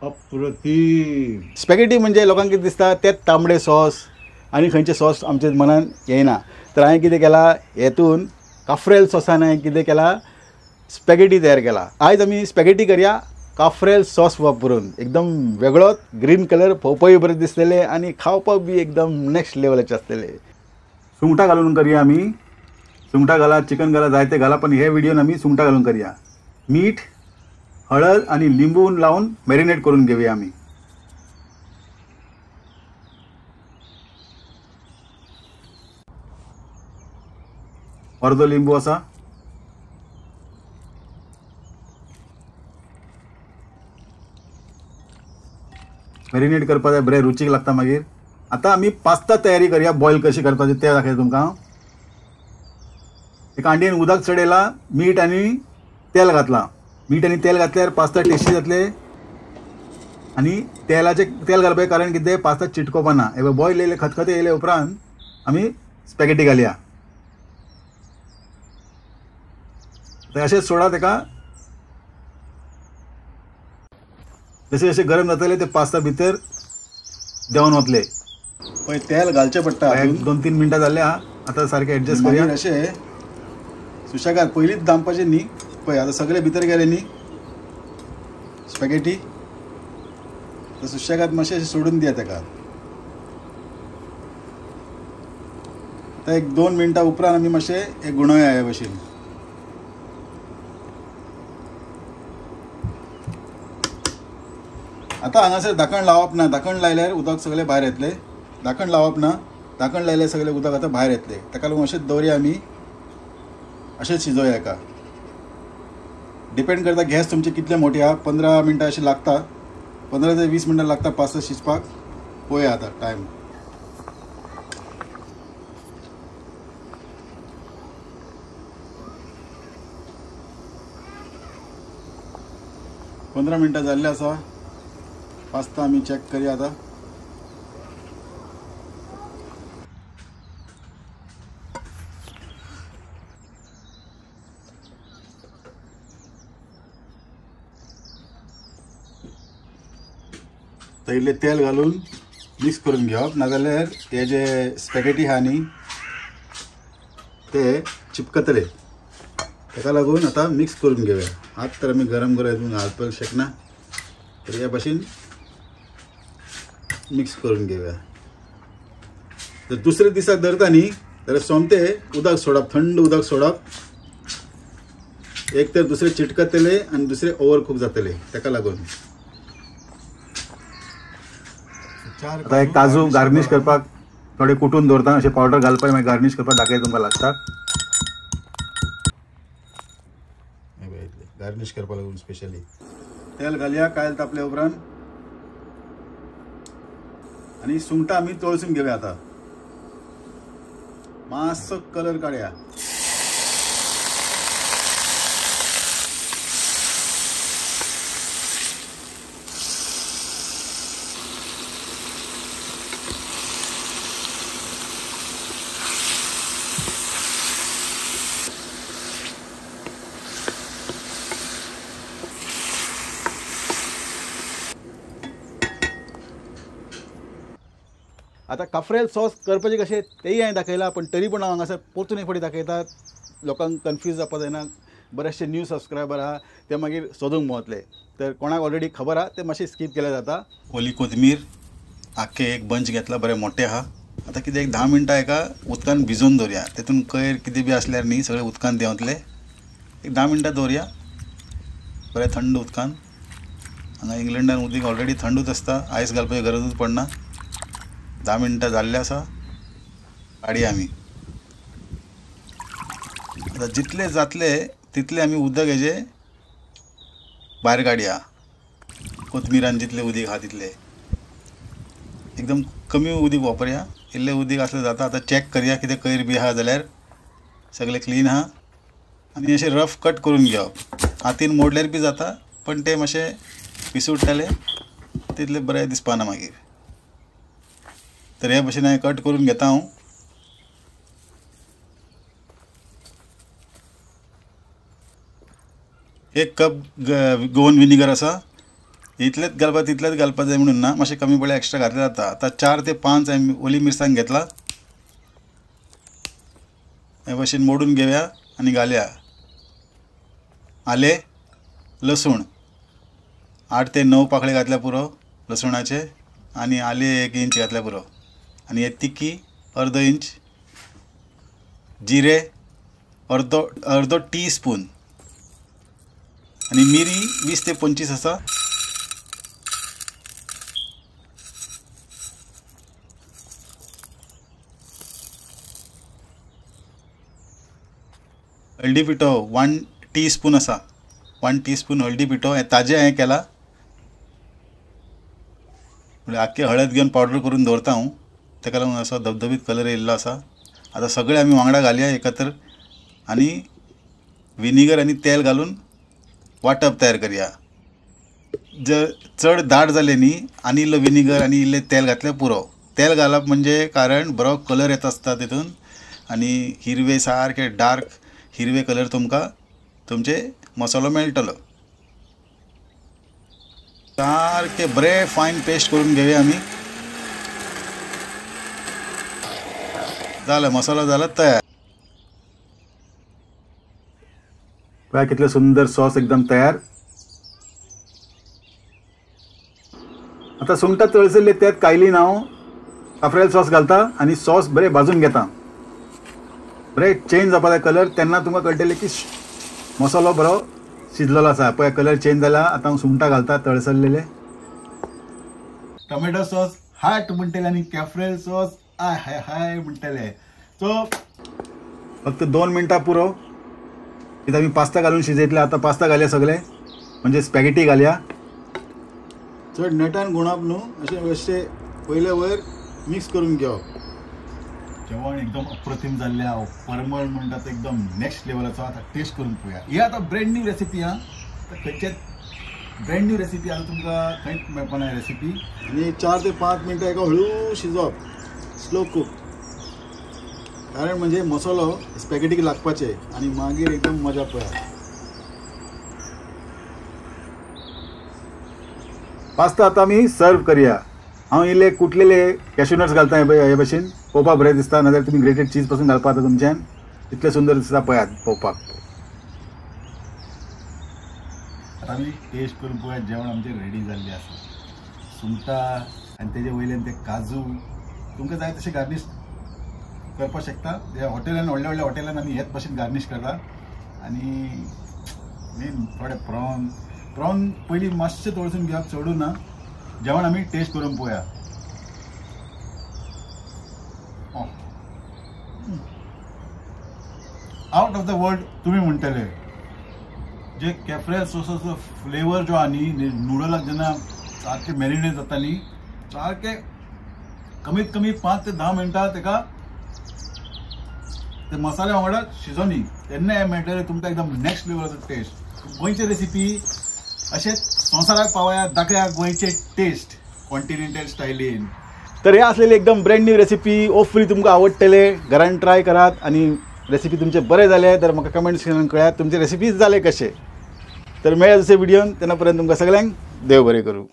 अप्रतिम स्पॅगेटी म्हणजे लोकांक कितें दिसता तेच तांबडे सॉस आनी खंयचे सॉस आमच्या मनान येयना. तर हांवें कितें केला, हेतून काफ्रेल सॉसान हांवें कितें केला, स्पॅगेटी तयार केला. आयज आमी स्पॅगेटी करया काफ्रेल सॉस वापरून. एकदम वेगळोच ग्रीन कलर, पळोवपाकय बरें दिसतले आनी खावपाक बी एकदम नेक्स्ट लेवलाचे आसतले. सुंगटां घालून करया आमी. सुंगटां घाला, चिकन घाला, जायते घाला, पण हे व्हिडिओन आमी सुंगटां घालून करया. मीठ, हळद आणि लिंबू लावून मॅरिनेट करून घेऊया आम्ही. अर्धो लिंबू असा. मॅरिनेट करपा जाय, बरें रुचीक लागता. मागीर आता आमी पास्ता तयारी करया. बॉयल कशी करपाची ते दाखयता तुमकां. एक हांडयेन उदक चडयला, मीठ आनी तेल घातला. मीठ आनी तेल घातल्यार पास्ता टेस्टी जातले. आणि तेल घालपाचें कारण कितें, पास्ता चिटकोवपा ना. हे बॉयल येयले, खतखते येयले उपरांत आमी स्पॅगेटी घालया. अशें सोडा तेका. जशें जशें गरम जातले ते पास्ता भितर देंवन वतले. पळय तेल घालचें पडटा. 2-3 मिनटां जाल्या. आतां सारकें एडजस्ट करया. अशें सुशेगाद पयलींच दामपाचें न्ही. पळय आतां सगळे भितर गेले न्ही स्पॅगेटी. तर सुशेगाद मातशें अशें सोडून दिया तेका. तर 1-2 मिनटां उपरांत आमी मातशें हे गुणोवया हे भशेन. आतां हांगासर धाकण लावप ना. धाकण लायल्यार उदक सगळें भायर येतलें. धाकण लावप ना. धाकण लायल्यार सगळें उदक आतां भायर येतलें. ताका लागून अशेंच दवरया आमी. अशेंच शिजोवया हेका. डिपेंड करता गॅस तुमची कितले मोठी आहा. 15 मिनटां अशी लागता. 15 ते 20 मिनटां लागता पास्ता शिजपाक. पळोवया आतां टायम. पंदरा मिनटां जाल्ले आसा. पास्ता आमी चॅक करया आतां. इल्लें तेल घालून मिक्स करून घेवप. नाजाल्यार हे जे स्पॅगेटी आहा न्ही ते चिपकतले. ताका लागून आतां मिक्स करून घेवया. आतां तर आमी गरम गरम घालपाक शकना. तर ह्या भाशेन मिक्स करून घेवया. जर दुसरे दिसाक धरता न्ही जाल्यार सोमतें उदक सोडप, थंड उदक सोडप. एक तर दुसरे चिटकतले आनी दुसरे ओव्हरकूक जातले. ताका लागून आता एक काजू गार्निश करपाक थोडे कुटून दवरता. अशें पावडर घालपाक मागीर गार्निश करपाक दाखयता तुमकां लास्टाक. गार्निश करपाक लागून स्पेशली तेल घालया. कायल तापले उपरांत आनी सुंगटां आमी तळसून घेवया. आतां मातसो कलर काडया. आता काफ्रेल सॉस करपाचें कशें तेय हांवें दाखयलां. पण तरी पूण हांव हांगासर परतून एक फावटी दाखयतात. लोकांक कन्फ्यूज जावपा जायना. बरेचशे न्यू सबस्क्रायबर आहा ते मागीर सोदूंक पावतले. तर कोणाक ऑलरेडी खबर आहा ते मातशें स्कीप केल्यार जाता. ओली कोथमीर आख्खे एक बंच घेतला, बरें मोठे आहा. आतां कितें एक 10 मिनटां एका उदकान भिजोवन दवरया. तेतून कोयर कितें बी आसल्यार न्ही सगळें उदकान देंवतले. एक 10 मिनटां दवरया बरें थंड उदकान. हांगा इंग्लंडान उदीक ऑलरेडी थंडूच आसता. आयस घालपाची गरजूच पडना. 10 मिनटां जाल्ले आसा. काडया आमी. आतां जितले जातले तितले आमी उदक हेजे भायर काडया. कोथमिरान जितले उदीक आहा तितले. एकदम कमी उदीक वापरया. इल्लें उदीक आसल्यार जाता. आतां चॅक करया कितें कोयर बी आहा जाल्यार सगळें क्लीन आहा. आनी अशें रफ कट करून घेवप. हातीन मोडल्यार बी जाता पण ते मातशें पिसूडटले तितले बरें दिसपाना मागीर. तर हे भशेन हांवें कट करून घेता हांव. एक कप गोवन विनेगर आसा. इतलेच घालपा तितलेच घालपा जाय म्हणून ना, मातशें कमी पडल्यार एक्स्ट्रा घातले जाता. आता 4 ते 5 ओली मिरसांग घेतला, हे भाशेन मोडून घेवया आणि घालया. आले, लसूण 8 ते 9 पाकळे घातल्या पुरो लसुणाचे, आणि आले 1 इंच घातल्या पुरो, आणि हे तिखी अर्दो इंच, जिरे अर्दो टीस्पून, आणि मिरी 20 ते 25 आसा. हळदी पिठो 1 टीस्पून आसा, 1 टीस्पून हळदी पिठो. हे ताजें हांवें केला, म्हणजे आख्खे हळद घेवन पावडर करून दवरता हांव, ताका लागून असो धबधबीत कलर येयल्लो आसा. आता सगळे आमी वांगडा घालया एकत्र, आणि विनिगर आणि तेल घालून वाटप तयार करया. जर चड दाट जालें न्ही, आनी इल्लो विनिगर आनी इल्लें तेल घातल्यार पुरो. तेल घालप म्हणजे कारण बरो कलर येता आसता तितून, आनी हिरवे सारके डार्क हिरवे कलर तुमकां तुमचे मसालो मेळटलो. सारके बरे फायन पेस्ट करून घेवया आमी. झालं, मसाला झाला तयार. पळय कितलें सुंदर सॉस एकदम तयार. आता सुंगटां तळसल्ले त्यात कायलीन हांव काफ्रियल सॉस घालता आणि सॉस बरे भाजून घेता. बरे चेंज जावपा जाय कलर, तेन्ना तुमकां कळटलें की मसालो बरो शिजलेलो आसा. पळय कलर चेंज जाला. आता हांव सुंगटां घालता तळसल्लेले. टोमॅटो सॉस हाट म्हणटले आणि काफ्रियल सॉस आय हाय हाय म्हणटले. सो फक्त 2 मिनटां पुरो. इथं आमी पास्ता घालून शिजयतले. आता पास्ता घालया सगळे, म्हणजे स्पॅगेटी घालया. चड नेटान गुणाप न्हू, अशें पयले वयर मिक्स करून घेवप. जेवण एकदम अप्रतिम जाल्लें. परमळ म्हणटात एकदम नेक्स्ट लेवलाचो. आता टेस्ट करून पळोवया. ही आता ब्रँड न्यू रेसिपी हा. खंयचेच ब्रँड न्यू रेसिपी आता तुमकां खंयच मेळपाना रेसिपी. आणि 4 ते 5 मिनटां एका हळू शिजोवप, स्लो कुक. कारण म्हणजे मसालो स्पॅगेटीक लागपाचे आणि मागीर एकदम मजा पळया. पास्ता आता आमी सर्व करया. हांव इल्ले कुटलेले कॅश्यू नट्स घालता हे भशेन. पळोवपाक बरें दिसता. नाजाल्यार तुमी ग्रेटेड चीज पासून घालपा जाता तुमच्यान. इतलें सुंदर दिसता पळयात पळोवपाक. आता आमी टेस्ट करून पळोवया. जेवण आमचें रेडी जाल्लें आसा. सुंगटां आनी तेजे वयल्यान ते काजू तुमकां जाय तशें गार्निश करपाक शकता. ह्या हॉटेलान व्हडल्या व्हडल्या हॉटेलान आमी हेच भशेन गार्निश करता. आनी मेन थोडे प्रॉन पयलीं मातशें तळसून घेवप, चडून ना. जेवण आमी टेस्ट करून पळोवया. आउट ऑफ द वर्ल्ड तुमी म्हणटले. जे काफ्रियल सॉसाचो फ्लेवर जो आहा न्ही, नुडलाक जेन्ना सारके मॅरिनेट जाता न्ही, सारके कमीत कमी 5 ते 10 मिनटां तेका ते मसाल्या वांगडा शिजोनी, तेन्ना हे मेळटले तुमकां एकदम नेक्स्ट लेवलाचो टेस्ट. गोंयची रेसिपी अशेंच संवसाराक पावया, दाखया गोंयचे टेस्ट कॉन्टिनेंटल स्टायलीन. तर हे असलेली एकदम ब्रँड न्यू रेसिपी. होपफुली तुमकां आवडटले. घरान ट्राय करात आणि रेसिपी तुमचे बरे जाले तर म्हाका कमेंट सेक्शनान कळयात तुमचे रेसिपीज जाले कशे. तर मेळया दुसरे व्हिडिओन. तेन्ना पर्यंत तुमकां सगळ्यांक देव बरें करूं.